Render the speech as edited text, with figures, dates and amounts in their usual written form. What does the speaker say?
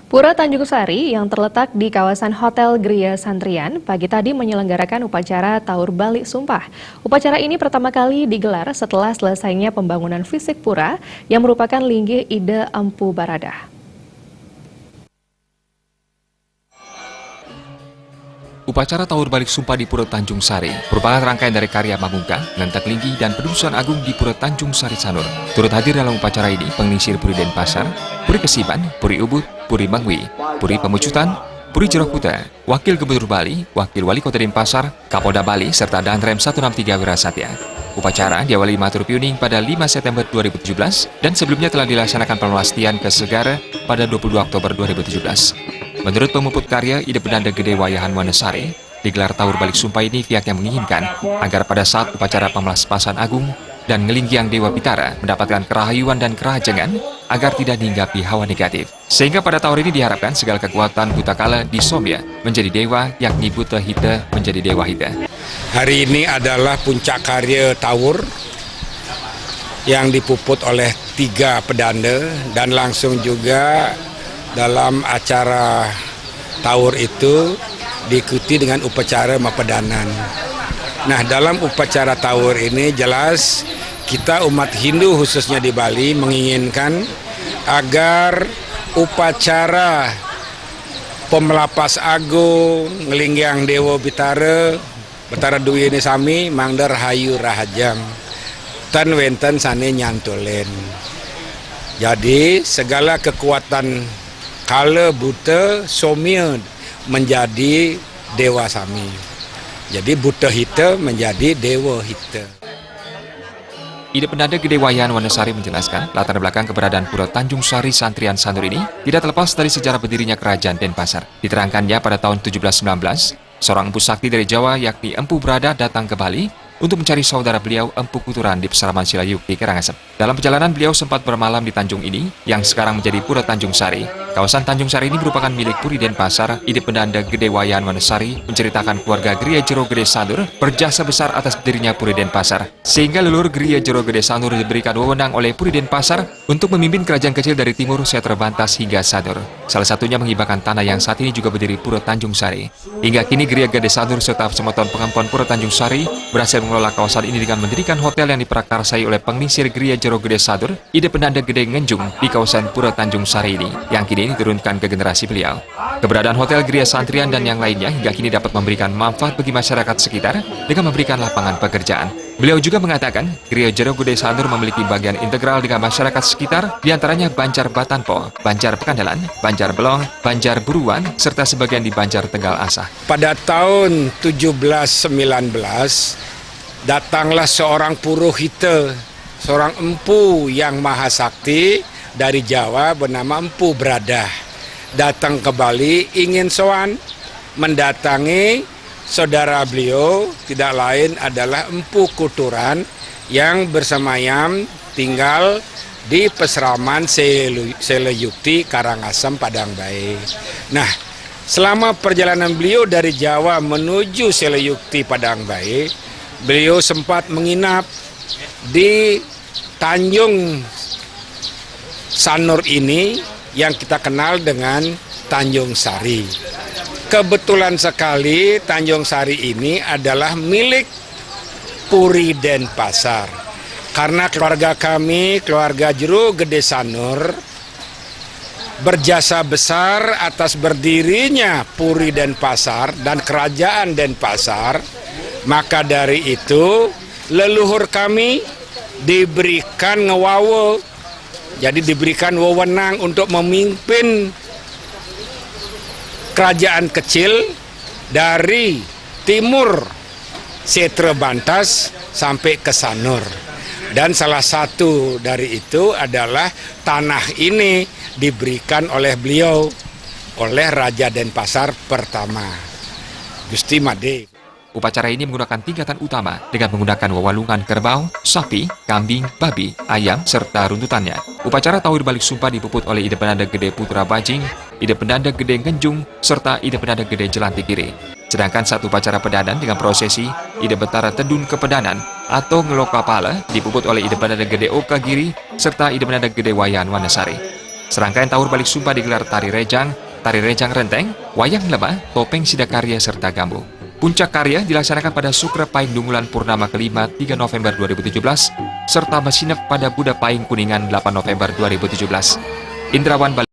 Pura Tanjung Sari yang terletak di kawasan Hotel Gria Santrian pagi tadi menyelenggarakan upacara Taur Balik Sumpah. Upacara ini pertama kali digelar setelah selesainya pembangunan fisik pura yang merupakan linggih ide Empu Baradah. Upacara Taur Balik Sumpah di Pura Tanjung Sari merupakan rangkaian dari karya Mamungka, Ngentek Linggi, dan Pedusuhan Agung di Pura Tanjung Sari Sanur. Turut hadir dalam upacara ini pengisir Puri Denpasar, Puri Kesiban, Puri Ubud, Puri Mangwi, Puri Pemucutan, Puri Jeruk Kuta, Wakil Gubernur Bali, Wakil Wali Kota Denpasar, Kapolda Bali, serta Danrem 163 Wirasatya. Upacara diawali matur piuning pada 5 September 2017 dan sebelumnya telah dilaksanakan penguastian ke Segara pada 22 Oktober 2017. Menurut pemuput karya Ide Penanda Gede Wayahan Wonosari, digelar Taur Balik Sumpah ini pihaknya menginginkan agar pada saat upacara Pemelaspasan Agung dan Ngelinggiang Dewa Pitara mendapatkan kerahayuan dan kerajangan agar tidak dihinggapi hawa negatif. Sehingga pada tahun ini diharapkan segala kekuatan Butakala di Somya menjadi dewa, yakni Buta Hita menjadi dewa Hita. Hari ini adalah puncak karya Taur yang dipuput oleh 3 pedanda dan langsung juga dalam acara Taur itu diikuti dengan upacara Mapadanan. Nah, dalam upacara Taur ini jelas kita umat Hindu khususnya di Bali menginginkan agar upacara Pemelapas Agung, Ngelinggiang Dewa Pitara, Betara Dwi ini sami mangdar hayu rahajang tan wenten sane nyantulen. Jadi segala kekuatan kala buta somia menjadi dewa sami. Jadi Buta Hita menjadi dewa Hita. Ide Penanda Gede Wayahan Wonosari menjelaskan latar belakang keberadaan Pura Tanjung Sari Santrian Sanur ini tidak terlepas dari sejarah berdirinya kerajaan Denpasar. Diterangkannya pada tahun 1719, seorang empu sakti dari Jawa yakni Empu Brada datang ke Bali untuk mencari saudara beliau Empu Kuturan di Pesaraman Silayukti, Karangasem. Dalam perjalanan beliau sempat bermalam di Tanjung ini yang sekarang menjadi Pura Tanjung Sari. Kawasan Tanjung Sari ini merupakan milik Puri Denpasar. Ide Penanda Gede Wayahan Wonosari menceritakan keluarga Gria Jero Gede Sanur berjasa besar atas berdirinya Puri Denpasar. Sehingga leluhur Gria Jero Gede Sanur diberikan wewenang oleh Puri Denpasar untuk memimpin kerajaan kecil dari timur Setra Bantas hingga Sanur. Salah satunya menghibahkan tanah yang saat ini juga berdiri Pura Tanjung Sari. Hingga kini Gria Gede Sanur serta Semeton Pengampuan Pura Tanjung Sari berhasil mengelola kawasan ini dengan mendirikan hotel yang diprakarsai oleh pengisir Gria Jero Gede Sanur, Ide Penanda Gede Ngenjung di kawasan Pura Tanjung Sari ini, yang kini diturunkan ke generasi beliau. Keberadaan Hotel Gria Santrian dan yang lainnya hingga kini dapat memberikan manfaat bagi masyarakat sekitar dengan memberikan lapangan pekerjaan. Beliau juga mengatakan, Gria Jero Gede Sanur memiliki bagian integral dengan masyarakat sekitar, diantaranya Banjar Batanpo, Banjar Pekandalan, Banjar Belong, Banjar Buruan, serta sebagian di Banjar Tegal Asah. Pada tahun 1719, datanglah seorang Purohita, seorang empu yang maha sakti dari Jawa bernama Empu Brada. Datang ke Bali ingin sowan mendatangi saudara beliau, tidak lain adalah Empu Kuturan yang bersemayam tinggal di Peseraman Silayukti, Karangasem, Padang Bae. Nah, selama perjalanan beliau dari Jawa menuju Silayukti, Padang Bae, beliau sempat menginap di Tanjung Sanur ini yang kita kenal dengan Tanjung Sari. Kebetulan sekali Tanjung Sari ini adalah milik Puri Denpasar. Karena keluarga kami, keluarga Jero Gede Sanur, berjasa besar atas berdirinya Puri Denpasar dan Kerajaan Denpasar, maka dari itu leluhur kami diberikan ngewawo, jadi diberikan wewenang untuk memimpin kerajaan kecil dari timur Setra Bantas sampai ke Sanur. Dan salah satu dari itu adalah tanah ini diberikan oleh beliau, oleh Raja Denpasar pertama, Gusti Made. Upacara ini menggunakan tingkatan utama dengan menggunakan wawalungan kerbau, sapi, kambing, babi, ayam, serta runtutannya. Upacara Taur Balik Sumpah dipuput oleh Ide Penanda Gede Putra Bajing, Ide Penanda Gede Ngenjung, serta Ide Penanda Gede Jelantikiri. Sedangkan satu upacara pedanan dengan prosesi Ide Betara Tedun Kepedanan atau Ngelokapala dipuput oleh Ide Penanda Gede Okagiri serta Ide Penanda Gede Wayahan Wonosari. Serangkaian Taur Balik Sumpah digelar tari rejang renteng, wayang lebah, topeng sidakarya, serta gambo. Puncak karya dilaksanakan pada Sukra Paing Dungulan Purnama kelima 3 November 2017, serta Masinep pada Buddha Paing Kuningan 8 November 2017. Indrawan Balik